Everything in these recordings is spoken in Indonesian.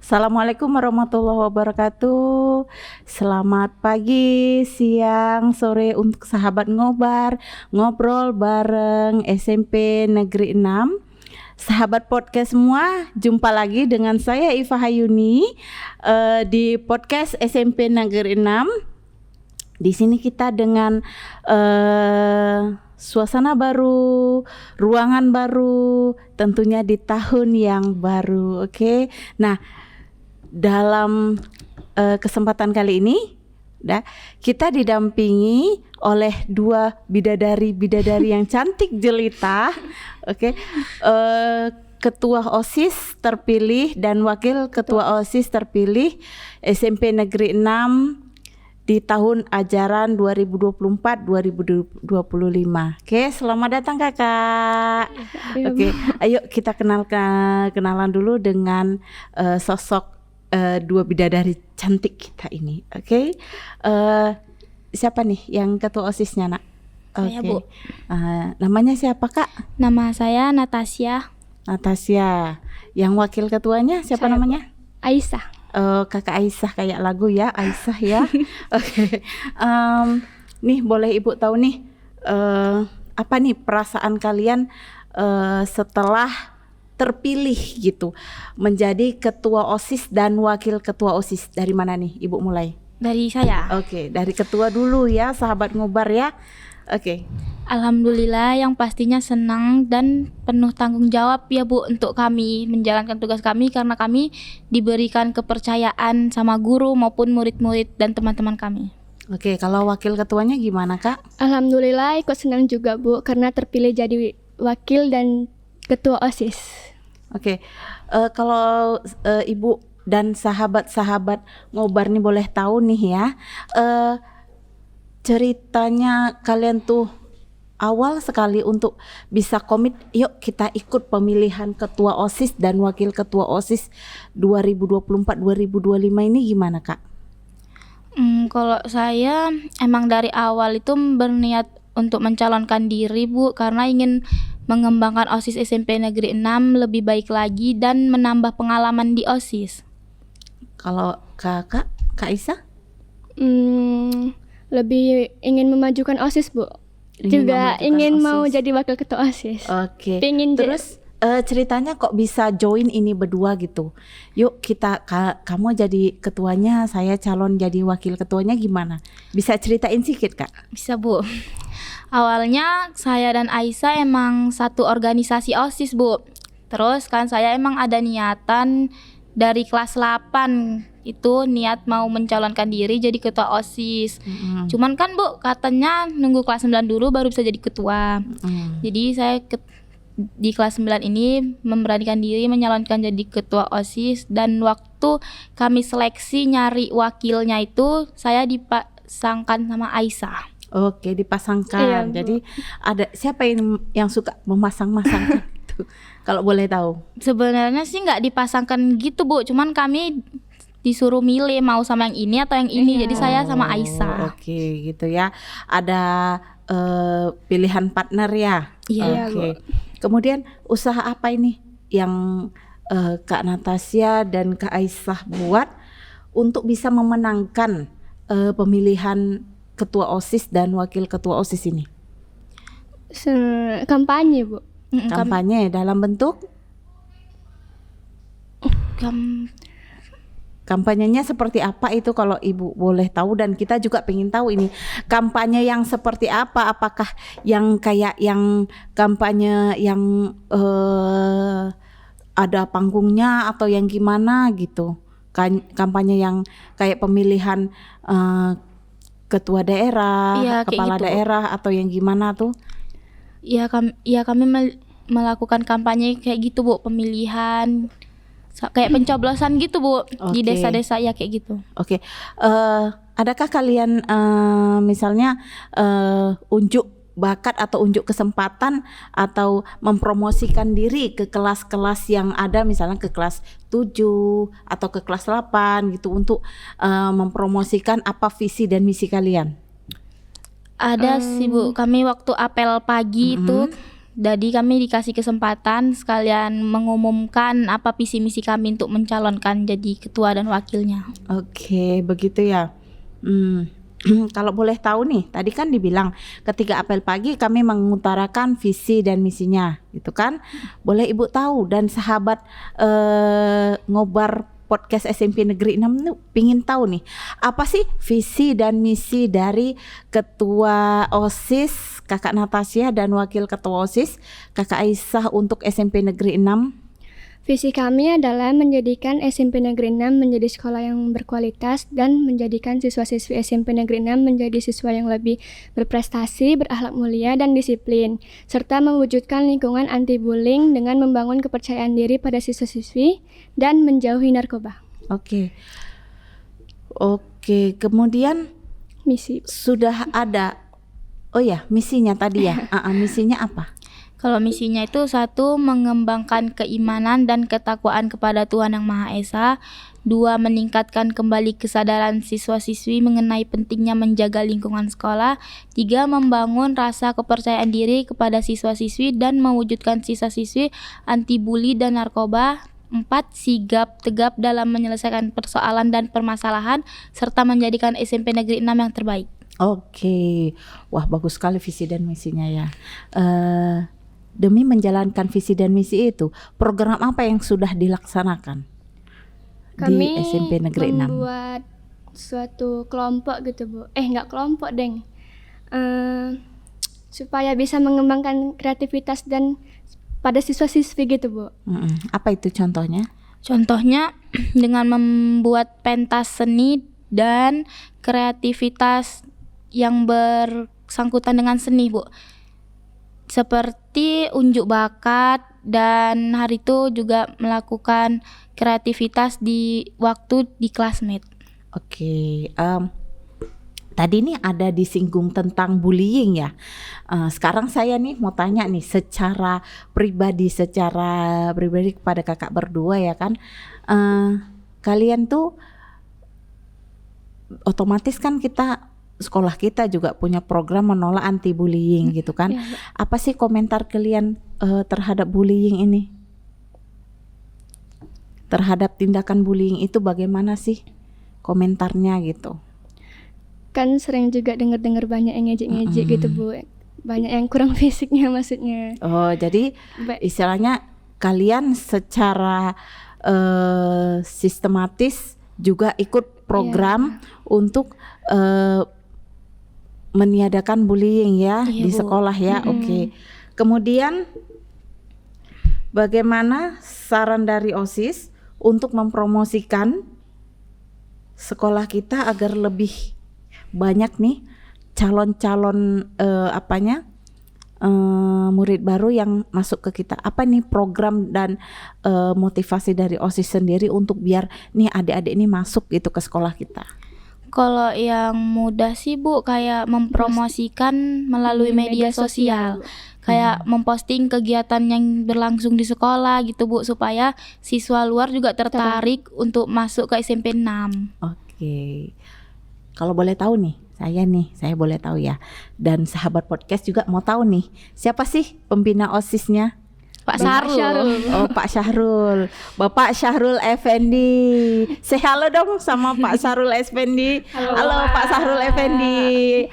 Assalamualaikum warahmatullahi wabarakatuh. Selamat pagi, siang, sore untuk sahabat ngobar, ngobrol bareng SMP Negeri 6. Sahabat podcast semua, jumpa lagi dengan saya Iva Hayuni di podcast SMP Negeri 6. Di sini kita dengan suasana baru, ruangan baru, tentunya di tahun yang baru. Oke. Nah, dalam kesempatan kali ini kita didampingi oleh dua bidadari yang cantik jelita. Oke. Ketua OSIS terpilih dan wakil ketua OSIS terpilih SMP Negeri 6 di tahun ajaran 2024-2025. Oke, selamat datang Kakak. Oke, ayo kita kenalan dulu dengan sosok dua bidadari cantik kita ini. Oke. Siapa nih yang ketua OSIS-nya, Nak? Saya, Bu. Namanya siapa, Kak? Nama saya Natasha. Natasha. Yang wakil ketuanya siapa namanya? Aisyah. Kakak Aisyah, kayak lagu ya, Aisyah ya. Oke. Nih boleh Ibu tahu nih apa nih perasaan kalian setelah terpilih gitu menjadi ketua OSIS dan wakil ketua OSIS. Dari mana nih Ibu mulai? Dari saya. Oke, dari ketua dulu ya, sahabat ngobar ya. Oke. Alhamdulillah, yang pastinya senang dan penuh tanggung jawab ya Bu untuk kami menjalankan tugas kami, karena kami diberikan kepercayaan sama guru maupun murid-murid dan teman-teman kami. Oke, kalau wakil ketuanya gimana, Kak? Alhamdulillah ikut senang juga Bu, karena terpilih jadi wakil dan ketua OSIS. Oke, kalau Ibu dan sahabat-sahabat ngobar nih boleh tahu nih ya, ceritanya kalian tuh awal sekali untuk bisa komit, yuk kita ikut pemilihan ketua OSIS dan wakil ketua OSIS 2024-2025 ini gimana, Kak? Kalau saya emang dari awal itu berniat untuk mencalonkan diri Bu, karena ingin mengembangkan OSIS SMP Negeri 6 lebih baik lagi dan menambah pengalaman di OSIS. Kalau Kak Isa? Lebih ingin memajukan OSIS Bu. Juga ingin mau jadi wakil ketua OSIS. Oke. Pengen terus ceritanya kok bisa join ini berdua gitu? Yuk kamu jadi ketuanya, saya calon jadi wakil ketuanya, gimana? Bisa ceritain sedikit, Kak? Bisa Bu. Awalnya saya dan Aisyah emang satu organisasi OSIS Bu. Terus kan saya emang ada niatan dari kelas 8 itu niat mau mencalonkan diri jadi ketua OSIS. Cuman kan Bu katanya nunggu kelas 9 dulu baru bisa jadi ketua. Jadi saya di kelas 9 ini memberanikan diri menyalonkan jadi ketua OSIS, dan waktu kami seleksi nyari wakilnya itu saya dipasangkan sama Aisyah. Oke, dipasangkan. Iya, jadi ada siapa yang suka memasang-masangkan itu? Kalau boleh tahu. Sebenarnya sih nggak dipasangkan gitu Bu, cuman kami disuruh milih mau sama yang ini atau yang ini. Jadi saya sama Aisyah. Oke, gitu ya. Ada pilihan partner ya. Iya. Oke. Kemudian usaha apa ini yang Kak Natasha dan Kak Aisyah buat untuk bisa memenangkan pemilihan ketua OSIS dan wakil ketua OSIS ini? Kampanye Bu. Kampanye dalam bentuk? Kampanyenya seperti apa itu kalau Ibu boleh tahu, dan kita juga pengen tahu ini kampanye yang seperti apa, apakah yang kayak yang kampanye yang ada panggungnya atau yang gimana gitu, kampanye yang kayak pemilihan ketua daerah, Iya, kepala gitu. daerah atau yang gimana tuh? Iya kami melakukan kampanye kayak gitu Bu, pemilihan kayak pencoblosan gitu Bu, di desa-desa ya kayak gitu. Oke. Adakah kalian misalnya unjuk bakat atau unjuk kesempatan atau mempromosikan diri ke kelas-kelas yang ada, misalnya ke kelas 7 atau ke kelas 8 gitu, untuk mempromosikan apa visi dan misi kalian? Ada sih Bu, kami waktu apel pagi itu Jadi kami dikasih kesempatan sekalian mengumumkan apa visi misi kami untuk mencalonkan jadi ketua dan wakilnya. Oke, begitu ya. Kalau boleh tahu nih, tadi kan dibilang ketika apel pagi kami mengutarakan visi dan misinya, gitu kan? Boleh Ibu tahu dan sahabat Ngobar Podcast SMP Negeri 6 nih pingin tahu nih, apa sih visi dan misi dari Ketua OSIS Kakak Natasha dan Wakil Ketua OSIS Kakak Aisyah untuk SMP Negeri 6? Visi kami adalah menjadikan SMP Negeri 6 menjadi sekolah yang berkualitas dan menjadikan siswa-siswi SMP Negeri 6 menjadi siswa yang lebih berprestasi, berakhlak mulia, dan disiplin, serta mewujudkan lingkungan anti-bullying dengan membangun kepercayaan diri pada siswa-siswi dan menjauhi narkoba. Oke, kemudian Misi. sudah ada, oh ya misinya tadi ya, misinya apa? Kalau misinya itu satu, mengembangkan keimanan dan ketakwaan kepada Tuhan Yang Maha Esa. Dua, meningkatkan kembali kesadaran siswa-siswi mengenai pentingnya menjaga lingkungan sekolah. Tiga, membangun rasa kepercayaan diri kepada siswa-siswi dan mewujudkan siswa-siswi anti bully dan narkoba. 4, sigap tegap dalam menyelesaikan persoalan dan permasalahan serta menjadikan SMP Negeri 6 yang terbaik. Oke, wah bagus sekali visi dan misinya ya. Demi menjalankan visi dan misi itu, program apa yang sudah dilaksanakan Kami di SMP Negeri 6? membuat suatu kelompok gitu Bu. Enggak kelompok deng. Supaya bisa mengembangkan kreativitas dan pada siswa-siswi gitu Bu. Apa itu contohnya? Contohnya dengan membuat pentas seni dan kreativitas yang bersangkutan dengan seni Bu. Seperti unjuk bakat, dan hari itu juga melakukan kreativitas di waktu di classmate. Oke, tadi nih ada disinggung tentang bullying ya. Sekarang saya nih mau tanya nih secara pribadi kepada kakak berdua ya kan. Kalian tuh otomatis kan sekolah kita juga punya program menolak anti bullying gitu kan. Apa sih komentar kalian terhadap bullying ini? Terhadap tindakan bullying itu bagaimana sih komentarnya gitu? Kan sering juga dengar banyak yang ngejek-ngejek gitu Bu. Banyak yang kurang fisiknya maksudnya. Oh, jadi istilahnya kalian secara sistematis juga ikut program untuk meniadakan bullying ya di sekolah ya. Oke. Kemudian bagaimana saran dari OSIS untuk mempromosikan sekolah kita agar lebih banyak nih calon-calon murid baru yang masuk ke kita? Apa nih program dan motivasi dari OSIS sendiri untuk biar nih adik-adik ini masuk gitu ke sekolah kita? Kalau yang mudah sih Bu, kayak mempromosikan melalui media sosial. Kayak memposting kegiatan yang berlangsung di sekolah gitu Bu, supaya siswa luar juga tertarik untuk masuk ke SMP 6. Oke. Kalau boleh tahu nih, saya boleh tahu ya. Dan sahabat podcast juga mau tahu nih, siapa sih pembina OSIS-nya? Pak Syahrul. Oh, Pak Syahrul. Bapak Syahrul Effendi. Say halo dong sama Pak Syahrul Effendi. Halo Pak Syahrul Effendi.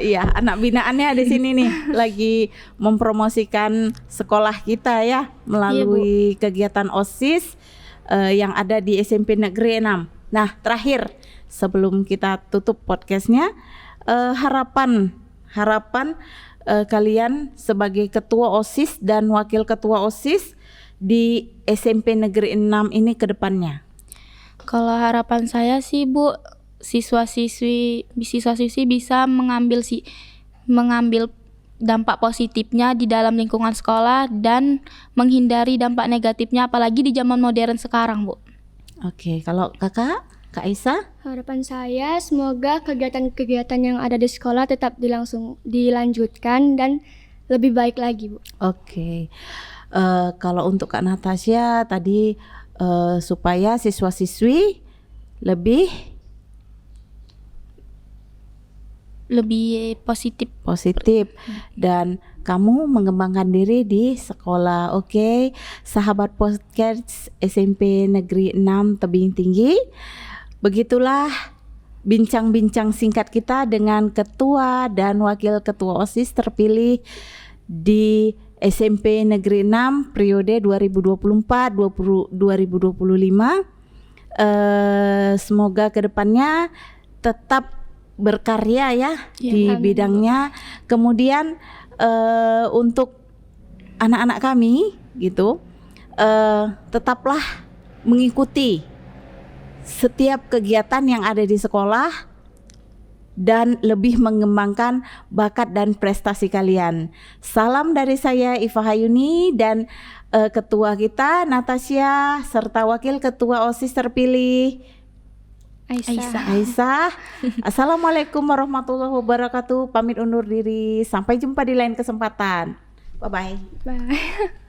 Iya, anak binaannya di sini nih lagi mempromosikan sekolah kita ya melalui kegiatan OSIS yang ada di SMP Negeri 6. Nah, terakhir sebelum kita tutup podcastnya, harapan kalian sebagai ketua OSIS dan wakil ketua OSIS di SMP Negeri 6 ini ke depannya? Kalau harapan saya sih Bu, siswa-siswi bisa mengambil dampak positifnya di dalam lingkungan sekolah dan menghindari dampak negatifnya, apalagi di zaman modern sekarang Bu. Oke, kalau Kak Aisyah? Harapan saya semoga kegiatan-kegiatan yang ada di sekolah tetap dilanjutkan dan lebih baik lagi Bu. Oke. Kalau untuk Kak Natasha tadi supaya siswa-siswi lebih lebih positif. Positif. Dan kamu mengembangkan diri di sekolah. Oke, sahabat podcast SMP Negeri 6 Tebing Tinggi. Begitulah bincang-bincang singkat kita dengan ketua dan wakil ketua OSIS terpilih di SMP Negeri 6 periode 2024-2025. Semoga kedepannya tetap berkarya ya di amin, bidangnya. Kemudian untuk anak-anak kami gitu, tetaplah mengikuti setiap kegiatan yang ada di sekolah dan lebih mengembangkan bakat dan prestasi kalian. Salam dari saya Iva Hayuni dan ketua kita Natasha serta wakil ketua OSIS terpilih Aisyah. Assalamualaikum warahmatullahi wabarakatuh. Pamit undur diri. Sampai jumpa di lain kesempatan. Bye bye. Bye.